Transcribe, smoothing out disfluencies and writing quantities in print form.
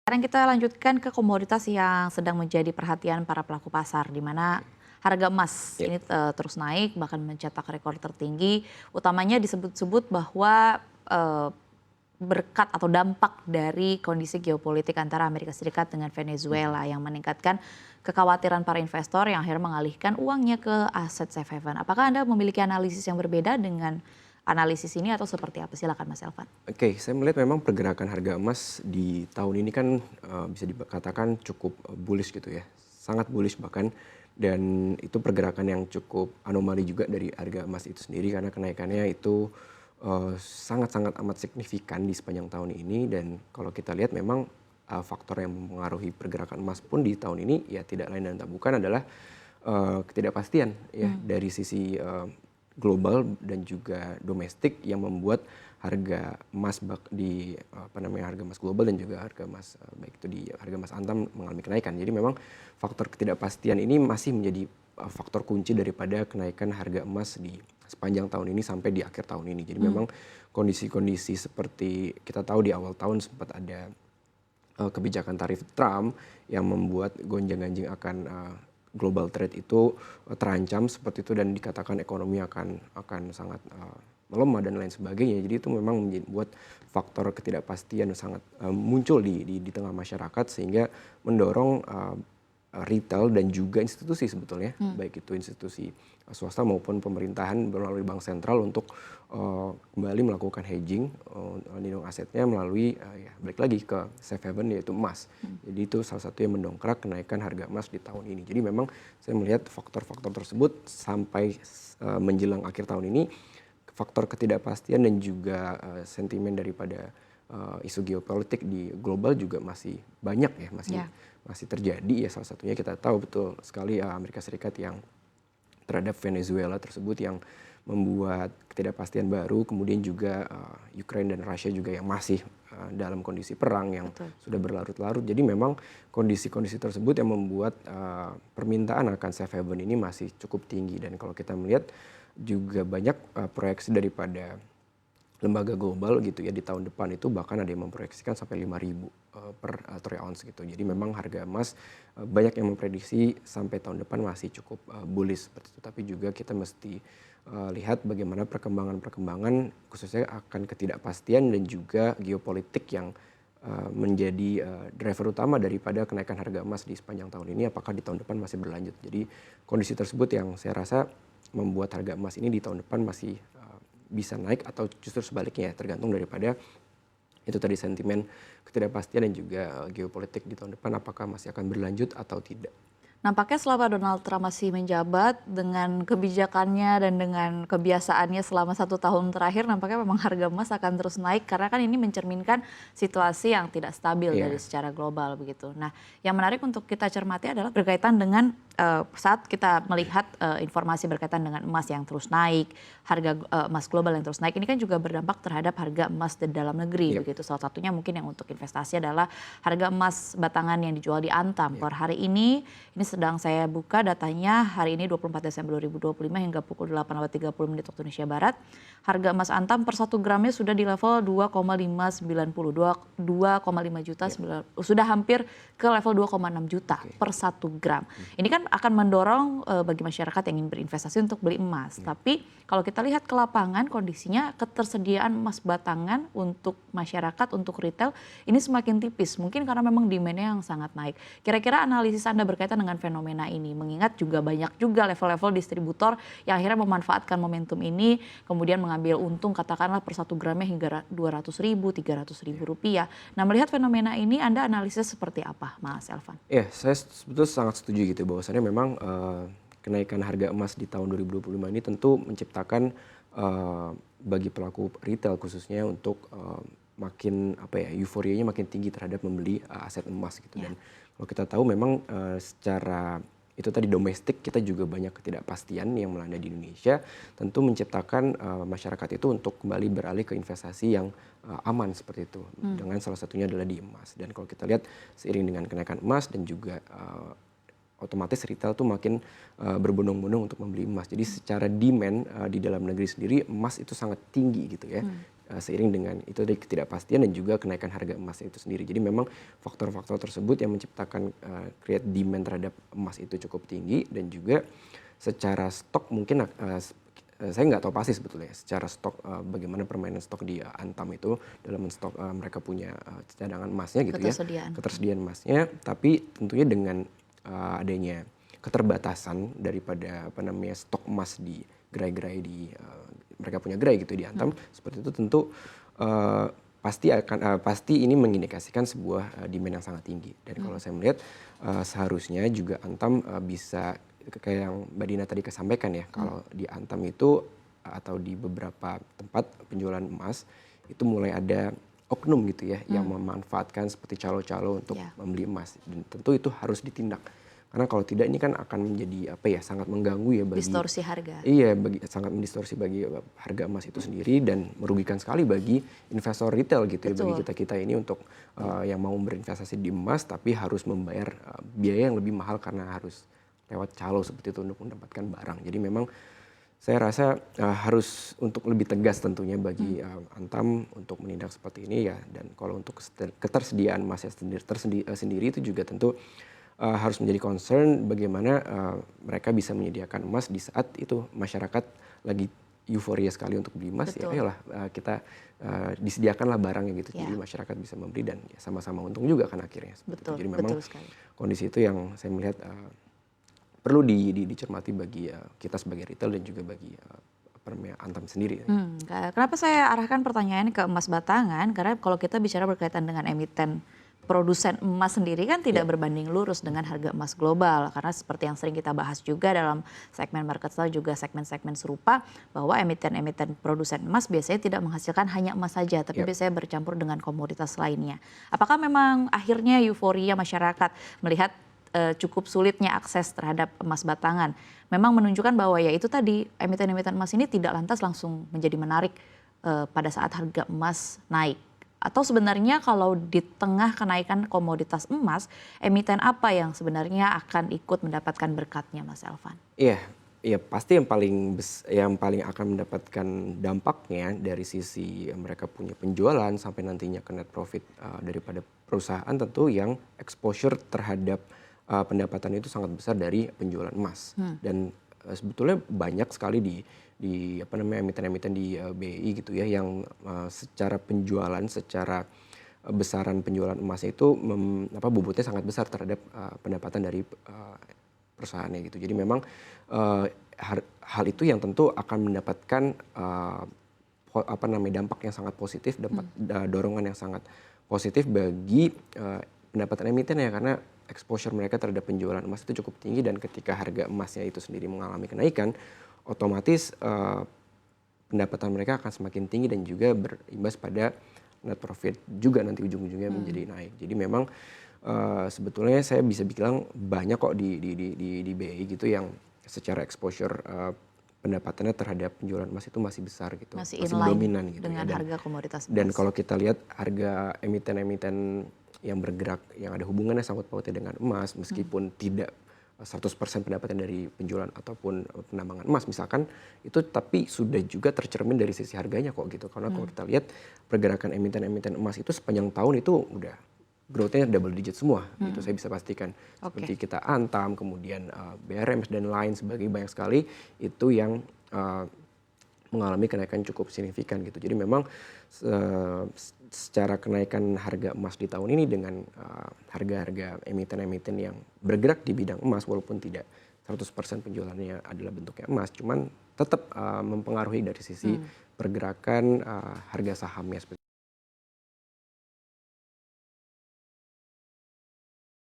Sekarang kita lanjutkan ke komoditas yang sedang menjadi perhatian para pelaku pasar, di mana harga emas Ya, ini terus naik, bahkan mencetak rekor tertinggi. Utamanya disebut-sebut bahwa berkat atau dampak dari kondisi geopolitik antara Amerika Serikat dengan Venezuela yang meningkatkan kekhawatiran para investor yang akhirnya mengalihkan uangnya ke aset safe haven. Apakah Anda memiliki analisis yang berbeda dengan analisis ini atau seperti apa? Silakan Mas Elvan. oke, saya melihat memang pergerakan harga emas di tahun ini kan bisa dikatakan cukup bullish gitu ya, sangat bullish bahkan, dan itu pergerakan yang cukup anomali juga dari harga emas itu sendiri karena kenaikannya itu sangat-sangat amat signifikan di sepanjang tahun ini. Dan kalau kita lihat memang faktor yang mempengaruhi pergerakan emas pun di tahun ini ya tidak lain dan tak bukan adalah ketidakpastian ya dari sisi global dan juga domestik yang membuat harga emas harga emas global dan juga harga emas baik itu di harga emas antam mengalami kenaikan. Jadi memang faktor ketidakpastian ini masih menjadi faktor kunci daripada kenaikan harga emas di sepanjang tahun ini sampai di akhir tahun ini. Jadi memang kondisi-kondisi seperti kita tahu di awal tahun sempat ada kebijakan tarif Trump yang membuat gonjang-ganjing akan global trade itu terancam seperti itu, dan dikatakan ekonomi akan sangat melemah dan lain sebagainya. Jadi itu memang membuat faktor ketidakpastian sangat muncul di tengah masyarakat sehingga mendorong retail dan juga institusi sebetulnya, baik itu institusi swasta maupun pemerintahan melalui bank sentral untuk kembali melakukan hedging lindung asetnya melalui ya balik lagi ke safe haven yaitu emas. Jadi itu salah satu yang mendongkrak kenaikan harga emas di tahun ini. Jadi memang saya melihat faktor-faktor tersebut sampai menjelang akhir tahun ini, faktor ketidakpastian dan juga sentimen daripada isu geopolitik di global juga masih banyak ya, masih terjadi ya. Salah satunya kita tahu betul sekali Amerika Serikat yang terhadap Venezuela tersebut yang membuat ketidakpastian baru, kemudian juga Ukraina dan Rusia juga yang masih dalam kondisi perang yang sudah berlarut-larut. Jadi memang kondisi-kondisi tersebut yang membuat permintaan akan safe haven ini masih cukup tinggi. Dan kalau kita melihat juga banyak proyeksi daripada lembaga global gitu ya, di tahun depan itu bahkan ada yang memproyeksikan sampai 5.000 per troy ounce gitu. Jadi memang harga emas banyak yang memprediksi sampai tahun depan masih cukup bullish seperti itu. Tapi juga kita mesti lihat bagaimana perkembangan khususnya akan ketidakpastian dan juga geopolitik yang menjadi driver utama daripada kenaikan harga emas di sepanjang tahun ini, apakah di tahun depan masih berlanjut. Jadi kondisi tersebut yang saya rasa membuat harga emas ini di tahun depan masih bisa naik atau justru sebaliknya ya, tergantung daripada itu tadi sentimen ketidakpastian dan juga geopolitik di tahun depan apakah masih akan berlanjut atau tidak. Nampaknya selama Donald Trump masih menjabat dengan kebijakannya dan dengan kebiasaannya selama 1 tahun terakhir, nampaknya memang harga emas akan terus naik karena kan ini mencerminkan situasi yang tidak stabil dari secara global begitu. Nah, yang menarik untuk kita cermati adalah berkaitan dengan saat kita melihat informasi berkaitan dengan emas yang terus naik, harga emas global yang terus naik, ini kan juga berdampak terhadap harga emas di dalam negeri begitu. Salah satunya mungkin yang untuk investasi adalah harga emas batangan yang dijual di Antam. Per hari ini sedang saya buka datanya hari ini 24 Desember 2025 hingga pukul 8.30 menit waktu Indonesia Barat. Harga emas Antam per 1 gramnya sudah di level 2,590, 2,5 juta, sudah hampir ke level 2,6 juta per 1 gram. Ini kan akan mendorong bagi masyarakat yang ingin berinvestasi untuk beli emas. Tapi kalau kita lihat ke lapangan kondisinya ketersediaan emas batangan untuk masyarakat, untuk retail ini semakin tipis. Mungkin karena memang demand-nya yang sangat naik. Kira-kira analisis Anda berkaitan dengan fenomena ini, mengingat juga banyak juga level-level distributor yang akhirnya memanfaatkan momentum ini, kemudian mengambil untung katakanlah per 1 gramnya hingga 200.000, 300.000 rupiah. Nah, melihat fenomena ini Anda analisis seperti apa, Mas Elvan? Ya, saya sebetulnya sangat setuju gitu bahwasannya memang kenaikan harga emas di tahun 2025 ini tentu menciptakan bagi pelaku retail khususnya untuk makin euforianya makin tinggi terhadap membeli aset emas gitu. Dan kalau kita tahu memang secara itu tadi domestik kita juga banyak ketidakpastian yang melanda di Indonesia, tentu menciptakan masyarakat itu untuk kembali beralih ke investasi yang aman seperti itu, dengan salah satunya adalah di emas. Dan kalau kita lihat seiring dengan kenaikan emas dan juga otomatis retail tuh makin berbondong-bondong untuk membeli emas. Jadi secara demand di dalam negeri sendiri emas itu sangat tinggi gitu ya. seiring dengan itu tadi ketidakpastian dan juga kenaikan harga emas itu sendiri. Jadi memang faktor-faktor tersebut yang menciptakan create demand terhadap emas itu cukup tinggi, dan juga secara stok mungkin saya nggak tahu pasti sebetulnya secara stok bagaimana permainan stok di Antam itu dalam stok mereka punya cadangan emasnya gitu ya, ketersediaan emasnya, tapi tentunya dengan adanya keterbatasan daripada stok emas di gerai-gerai di mereka punya gerai gitu di Antam seperti itu, tentu pasti ini mengindikasikan sebuah demand yang sangat tinggi. Dan kalau saya melihat seharusnya juga Antam bisa kayak yang Mbak Dina tadi kesampaikan ya, kalau di Antam itu atau di beberapa tempat penjualan emas itu mulai ada oknum gitu ya yang memanfaatkan seperti calo-calo untuk membeli emas, dan tentu itu harus ditindak. Karena kalau tidak ini kan akan menjadi sangat mengganggu ya bagi distorsi harga. Iya, sangat mendistorsi bagi harga emas itu sendiri, dan merugikan sekali bagi investor retail gitu ya, bagi kita ini untuk yang mau berinvestasi di emas tapi harus membayar biaya yang lebih mahal karena harus lewat calo seperti itu untuk mendapatkan barang. Jadi memang saya rasa harus untuk lebih tegas tentunya bagi Antam untuk menindak seperti ini ya. Dan kalau untuk ketersediaan emasnya sendiri itu juga tentu harus menjadi concern bagaimana mereka bisa menyediakan emas di saat itu masyarakat lagi euforia sekali untuk beli emas. Ya ayolah kita disediakanlah barangnya gitu, jadi masyarakat bisa membeli dan ya sama-sama untung juga kan akhirnya. Jadi memang kondisi itu yang saya melihat perlu dicermati bagi kita sebagai retail dan juga bagi Antam sendiri. Kenapa saya arahkan pertanyaan ke emas batangan? Karena kalau kita bicara berkaitan dengan emiten produsen emas sendiri kan tidak berbanding lurus dengan harga emas global, karena seperti yang sering kita bahas juga dalam segmen market style juga segmen-segmen serupa, bahwa emiten-emiten produsen emas biasanya tidak menghasilkan hanya emas saja, tapi biasanya bercampur dengan komoditas lainnya. Apakah memang akhirnya euforia masyarakat melihat cukup sulitnya akses terhadap emas batangan memang menunjukkan bahwa ya itu tadi emiten-emiten emas ini tidak lantas langsung menjadi menarik pada saat harga emas naik? Atau sebenarnya kalau di tengah kenaikan komoditas emas, emiten apa yang sebenarnya akan ikut mendapatkan berkatnya, Mas Elvan? Iya, pasti yang paling akan mendapatkan dampaknya dari sisi mereka punya penjualan sampai nantinya ke net profit daripada perusahaan, tentu yang exposure terhadap pendapatan itu sangat besar dari penjualan emas. Dan sebetulnya banyak sekali di emiten-emiten di BI gitu ya yang secara penjualan, secara besaran penjualan emasnya itu bobotnya sangat besar terhadap pendapatan dari perusahaannya gitu. Jadi memang hal itu yang tentu akan mendapatkan dampak yang sangat positif, dorongan yang sangat positif bagi pendapatan emiten ya, karena exposure mereka terhadap penjualan emas itu cukup tinggi, dan ketika harga emasnya itu sendiri mengalami kenaikan, otomatis pendapatan mereka akan semakin tinggi dan juga berimbas pada net profit juga nanti ujung-ujungnya menjadi naik. Jadi memang sebetulnya saya bisa bilang banyak kok di BI gitu yang secara exposure pendapatannya terhadap penjualan emas itu masih besar gitu, masih dominan gitu dengan ya. harga komoditas emas. Dan kalau kita lihat harga emiten-emiten yang bergerak yang ada hubungannya sangkut pautnya dengan emas, meskipun tidak 100% pendapatan dari penjualan ataupun penambangan emas misalkan itu, tapi sudah juga tercermin dari sisi harganya kok gitu. Karena kalau kita lihat pergerakan emiten-emiten emas itu sepanjang tahun itu udah growth-nya double digit semua gitu, saya bisa pastikan. Seperti kita Antam, kemudian BRM dan lain sebagainya, banyak sekali itu yang mengalami kenaikan cukup signifikan gitu. Jadi memang secara kenaikan harga emas di tahun ini dengan harga-harga emiten-emiten yang bergerak di bidang emas, walaupun tidak 100% penjualannya adalah bentuknya emas, cuman tetap mempengaruhi dari sisi pergerakan harga sahamnya.